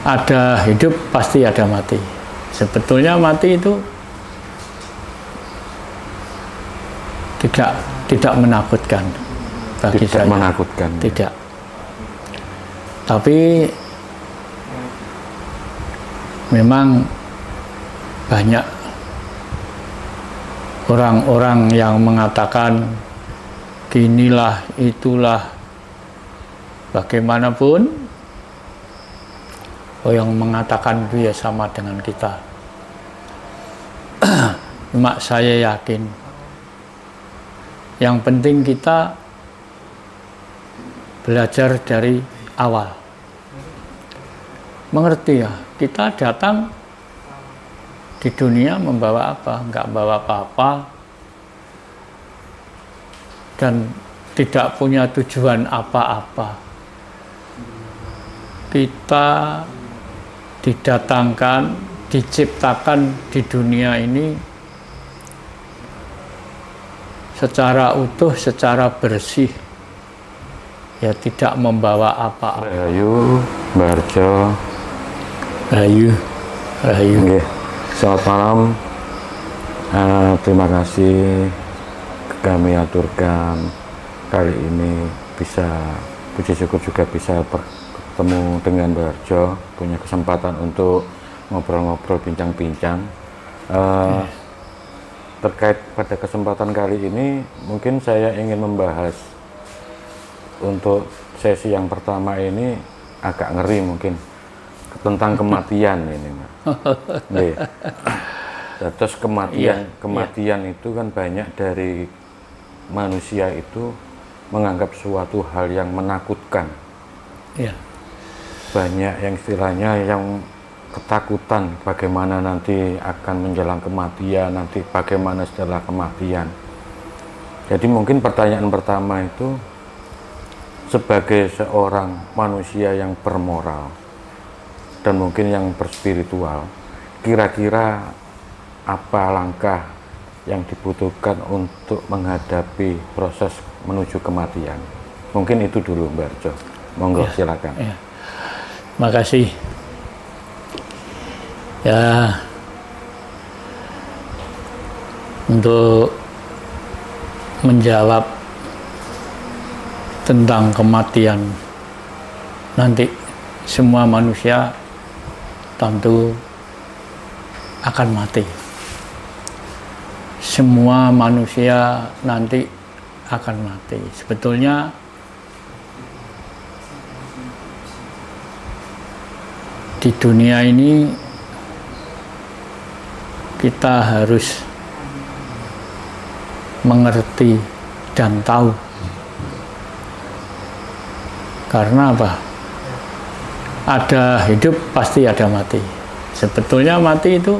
ada hidup pasti ada mati. Sebetulnya mati itu tidak menakutkan bagi saya. Menakutkan. Tidak. Tapi memang banyak orang-orang yang mengatakan ginilah, itulah, bagaimanapun yang mengatakan itu ya sama dengan kita. Cuma saya yakin yang penting kita belajar dari awal. Mengerti ya, kita datang di dunia membawa apa? Enggak bawa apa-apa dan tidak punya tujuan apa-apa. Kita didatangkan, diciptakan di dunia ini secara utuh, secara bersih, ya tidak membawa apa-apa. Rahayu, Mbah Harjo. Rahayu. Oke. Selamat malam. Terima kasih kami aturkan kali ini bisa puji syukur juga bisa bertemu dengan Mbah Harjo, punya kesempatan untuk ngobrol-ngobrol, bincang-bincang. Terkait pada kesempatan kali ini, mungkin saya ingin membahas untuk sesi yang pertama ini agak ngeri mungkin tentang kematian ini, Mbak. Terus kematian itu kan banyak dari manusia itu menganggap suatu hal yang menakutkan. Iya. Banyak yang istilahnya yang ketakutan bagaimana nanti akan menjelang kematian, nanti bagaimana setelah kematian. Jadi mungkin pertanyaan pertama itu, sebagai seorang manusia yang bermoral dan mungkin yang berspiritual, kira-kira apa langkah yang dibutuhkan untuk menghadapi proses menuju kematian? Mungkin itu dulu, Mbak Harjo. Monggo, silakan. Ya. Makasih. Ya, untuk menjawab tentang kematian nanti, semua manusia tentu akan mati. Semua manusia nanti akan mati. Sebetulnya di dunia ini kita harus mengerti dan tahu. Karena apa? Ada hidup pasti ada mati. Sebetulnya mati itu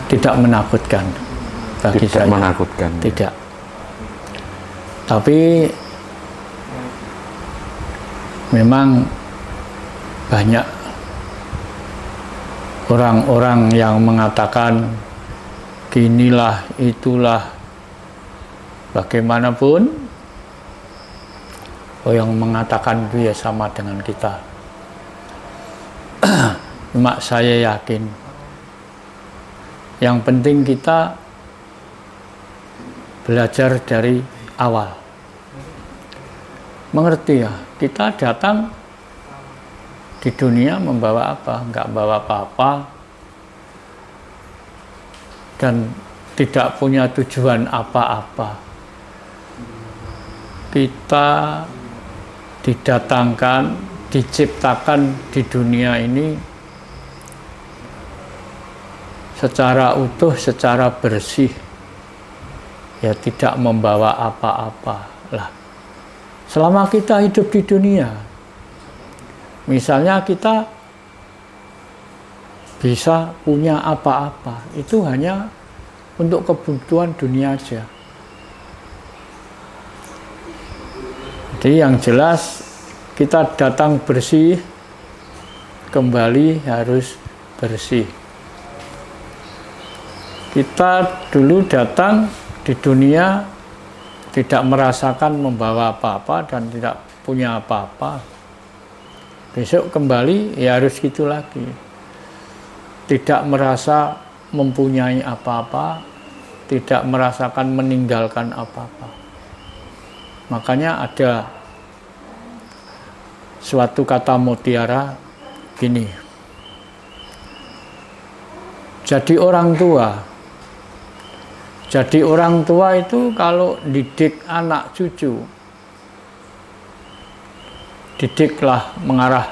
tidak menakutkan bagi saya. Menakutkan. Tidak. Tapi memang banyak orang-orang yang mengatakan ginilah, itulah, bagaimanapun yang mengatakan itu ya sama dengan kita. Cuma saya yakin yang penting kita belajar dari awal. Mengerti ya, kita datang di dunia membawa apa? Enggak bawa apa-apa dan tidak punya tujuan apa-apa. Kita didatangkan, diciptakan di dunia ini secara utuh, secara bersih, ya tidak membawa apa-apa lah. Selama kita hidup di dunia, misalnya kita bisa punya apa-apa, itu hanya untuk kebutuhan dunia aja. Jadi yang jelas kita datang bersih, kembali harus bersih. Kita dulu datang di dunia tidak merasakan membawa apa-apa dan tidak punya apa-apa. Besok kembali ya harus gitu lagi. Tidak merasa mempunyai apa-apa, tidak merasakan meninggalkan apa-apa. Makanya ada suatu kata mutiara gini. Jadi orang tua itu kalau didik anak cucu, didiklah mengarah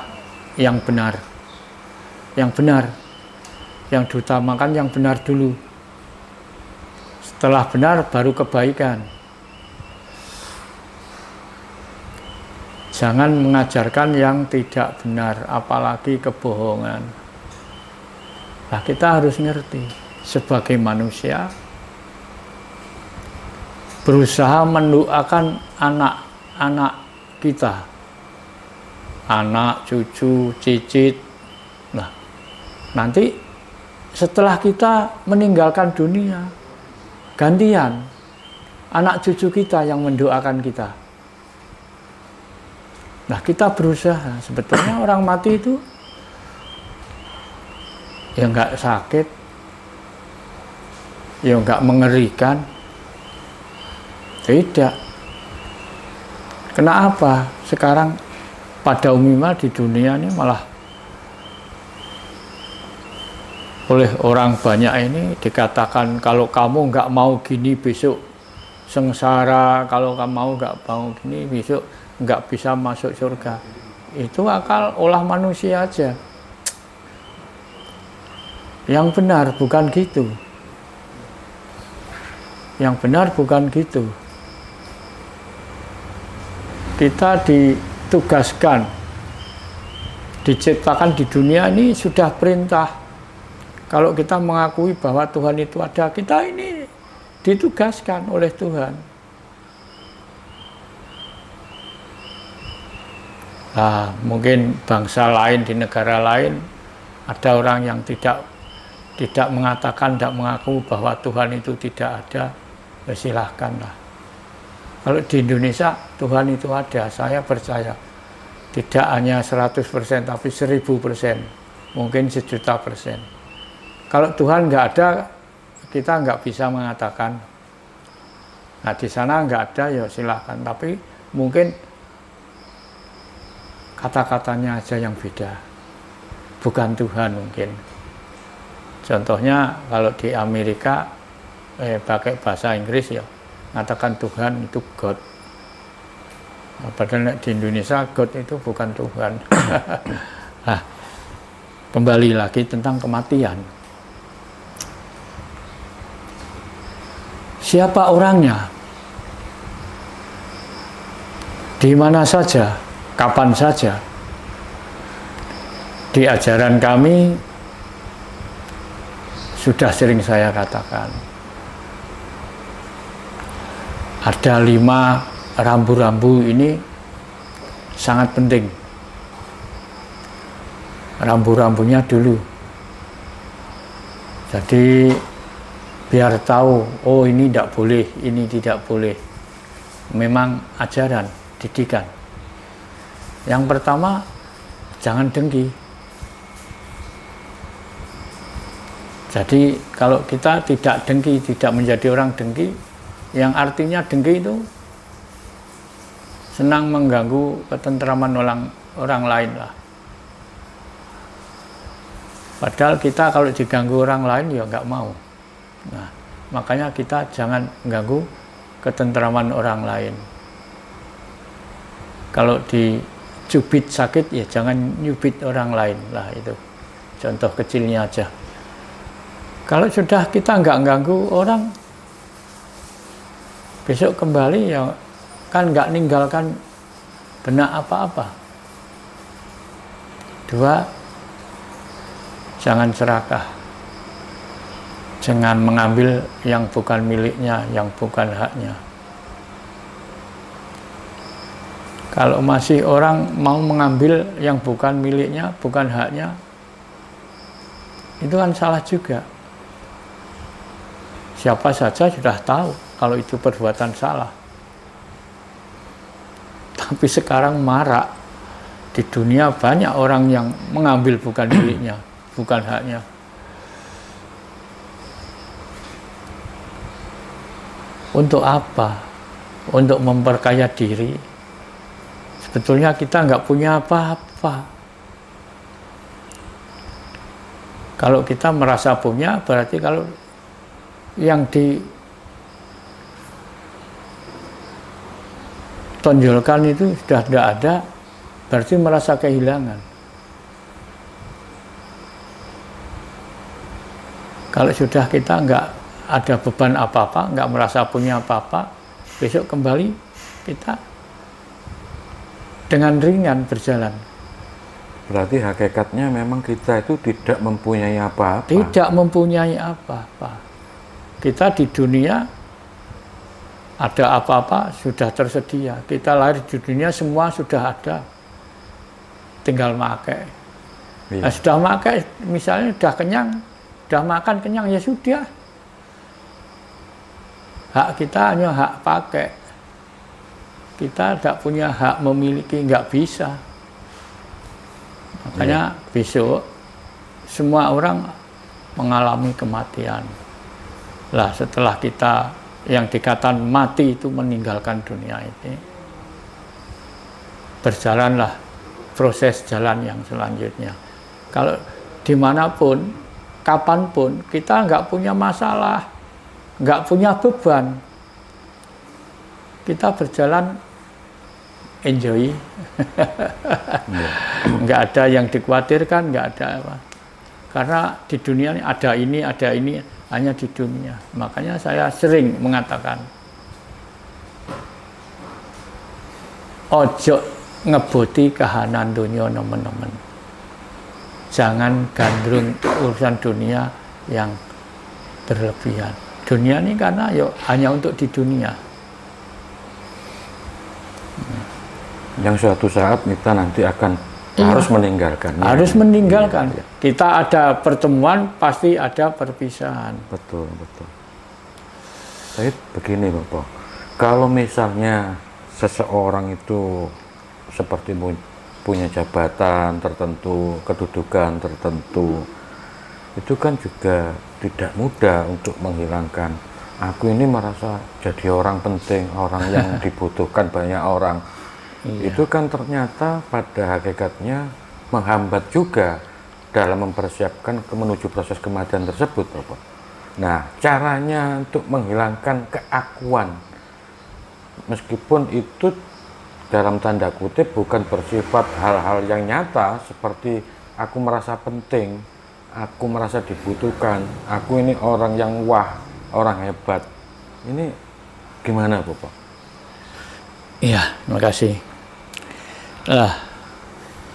yang benar. Yang benar, yang diutamakan yang benar dulu. Setelah benar baru kebaikan. Jangan mengajarkan yang tidak benar, apalagi kebohongan. Nah, kita harus ngerti sebagai manusia berusaha mendoakan anak-anak kita, anak, cucu, cicit. Nah, nanti setelah kita meninggalkan dunia, gantian anak cucu kita yang mendoakan kita. Nah, kita berusaha. Sebetulnya orang mati itu ya nggak sakit, ya nggak mengerikan, tidak. Kenapa sekarang pada umumnya di dunia ini malah oleh orang banyak ini dikatakan kalau kamu nggak mau gini besok sengsara, kalau kamu mau nggak mau gini besok nggak bisa masuk surga. Itu akal olah manusia aja. Yang benar bukan gitu. Yang benar bukan gitu. Kita ditugaskan, diciptakan di dunia ini sudah perintah. Kalau kita mengakui bahwa Tuhan itu ada, kita ini ditugaskan oleh Tuhan. Nah, mungkin bangsa lain di negara lain ada orang yang tidak mengatakan, tidak mengaku bahwa Tuhan itu tidak ada, ya silahkanlah. Kalau di Indonesia Tuhan itu ada, saya percaya. Tidak hanya 100% tapi 1000%, mungkin 1.000.000%. Kalau Tuhan nggak ada, kita nggak bisa mengatakan. Nah, di sana nggak ada, ya silahkan. Tapi mungkin kata-katanya aja yang beda, bukan Tuhan mungkin. Contohnya kalau di Amerika pakai bahasa Inggris ya mengatakan Tuhan itu God. Padahal di Indonesia God itu bukan Tuhan. Nah, kembali lagi tentang kematian. Siapa orangnya? Di mana saja, kapan saja. Di ajaran kami sudah sering saya katakan, ada 5 rambu-rambu ini sangat penting. Rambu-rambunya dulu. Jadi biar tahu, oh ini tidak boleh, ini tidak boleh. Memang ajaran, didikan. Yang pertama, jangan dengki. Jadi kalau kita tidak dengki, tidak menjadi orang dengki, yang artinya dengki itu senang mengganggu ketentraman orang lain lah. Padahal kita kalau diganggu orang lain ya nggak mau. Nah, makanya kita jangan mengganggu ketentraman orang lain. Kalau dicubit sakit ya jangan nyubit orang lain lah, itu contoh kecilnya aja. Kalau sudah kita nggak ganggu orang, besok kembali ya kan nggak ninggalkan benak apa-apa. 2, jangan serakah. Jangan mengambil yang bukan miliknya, yang bukan haknya. Kalau masih orang mau mengambil yang bukan miliknya, bukan haknya, itu kan salah juga. Siapa saja sudah tahu kalau itu perbuatan salah. Tapi sekarang marak di dunia, banyak orang yang mengambil bukan miliknya, bukan haknya. Untuk apa? Untuk memperkaya diri. Sebetulnya kita nggak punya apa-apa. Kalau kita merasa punya, berarti kalau yang ditonjolkan itu sudah tidak ada, berarti merasa kehilangan. Kalau sudah kita nggak ada beban apa-apa, nggak merasa punya apa-apa, besok kembali kita dengan ringan berjalan. Berarti hakikatnya memang kita itu tidak mempunyai apa-apa. Tidak mempunyai apa-apa. Kita di dunia ada apa-apa sudah tersedia. Kita lahir di dunia semua sudah ada. Tinggal makai. Iya. Nah, sudah makai, misalnya sudah kenyang, sudah makan kenyang, ya sudah. Hak kita hanya hak pakai. Kita tidak punya hak memiliki, nggak bisa. Makanya besok semua orang mengalami kematian. Lah setelah kita yang dikatakan mati itu meninggalkan dunia ini, berjalanlah proses jalan yang selanjutnya. Kalau dimanapun, kapanpun, kita nggak punya masalah, nggak punya beban. Kita berjalan enjoy, nggak ada yang dikhawatirkan, nggak ada apa. Karena di dunia ini, hanya di dunia. Makanya saya sering mengatakan, ojo ngeboti kahanan dunia nemen-nemen. Jangan gandrung urusan dunia yang berlebihan. Dunia ini karena hanya untuk di dunia. Yang suatu saat kita nanti akan harus meninggalkan. Harus meninggalkan. Ya. Kita ada pertemuan, pasti ada perpisahan. Betul, betul. Tapi begini Bapak, kalau misalnya seseorang itu seperti punya jabatan tertentu, kedudukan tertentu, itu kan juga tidak mudah untuk menghilangkan. Aku ini merasa jadi orang penting, orang yang dibutuhkan banyak orang. Iya. Itu kan ternyata pada hakikatnya menghambat juga dalam mempersiapkan menuju proses kematian tersebut, Bapak. Nah, caranya untuk menghilangkan keakuan, meskipun itu dalam tanda kutip bukan bersifat hal-hal yang nyata seperti aku merasa penting, aku merasa dibutuhkan, aku ini orang yang wah, orang hebat. Ini gimana, Bapak? Iya, terima kasih. Lah,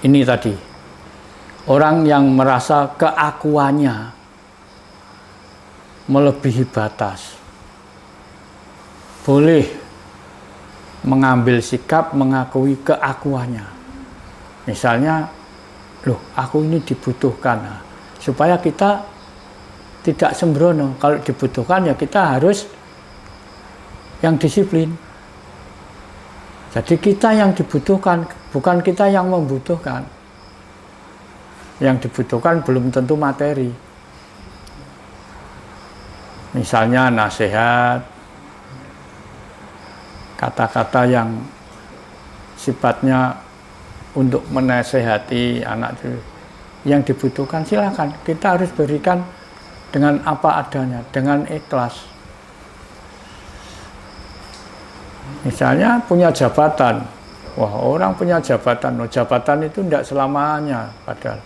ini tadi orang yang merasa keakuannya melebihi batas boleh mengambil sikap mengakui keakuannya. Misalnya, loh, aku ini dibutuhkan. Nah, supaya kita tidak sembrono. Kalau dibutuhkan ya kita harus yang disiplin. Jadi kita yang dibutuhkan, bukan kita yang membutuhkan. Yang dibutuhkan belum tentu materi. Misalnya nasihat, kata-kata yang sifatnya untuk menasehati anak itu. Yang dibutuhkan silakan, kita harus berikan dengan apa adanya, dengan ikhlas. Misalnya punya jabatan, wah orang punya jabatan, jabatan itu tidak selamanya padahal.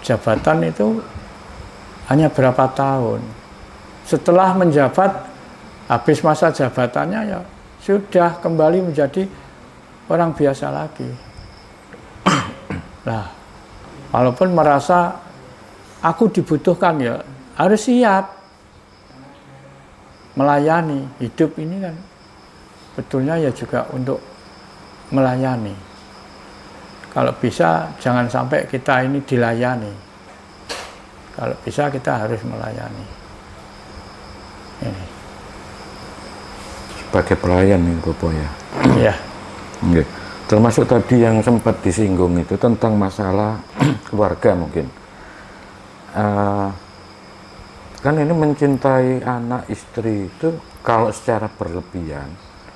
Jabatan itu hanya berapa tahun. Setelah menjabat, habis masa jabatannya ya sudah kembali menjadi orang biasa lagi. Nah, walaupun merasa aku dibutuhkan ya harus siap melayani. Hidup ini kan betulnya ya juga untuk melayani. Kalau bisa jangan sampai kita ini dilayani. Kalau bisa kita harus melayani. Ini. sebagai pelayan nih Bopo ya. Ya. Oke. Termasuk tadi yang sempat disinggung itu tentang masalah keluarga mungkin. Kan ini mencintai anak istri itu kalau secara berlebihan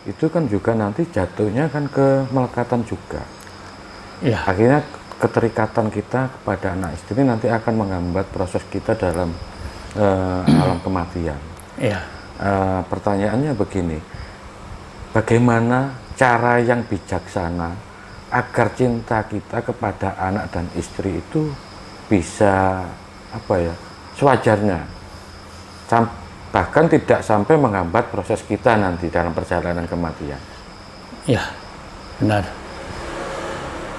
itu kan juga nanti jatuhnya kan ke melekatan juga. Ya. Akhirnya keterikatan kita kepada anak istri nanti akan menghambat proses kita dalam alam kematian. Ya. Pertanyaannya begini, bagaimana cara yang bijaksana agar cinta kita kepada anak dan istri itu bisa sewajarnya, bahkan tidak sampai menghambat proses kita nanti dalam perjalanan kematian. Ya, benar.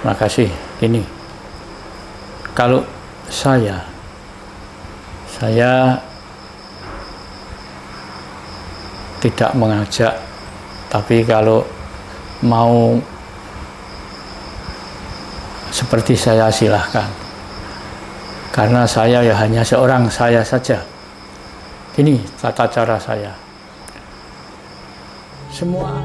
Makasih. Ini, kalau saya tidak mengajak, tapi kalau mau seperti saya silahkan. Karena saya ya hanya seorang saya saja. Ini tata cara saya. Semua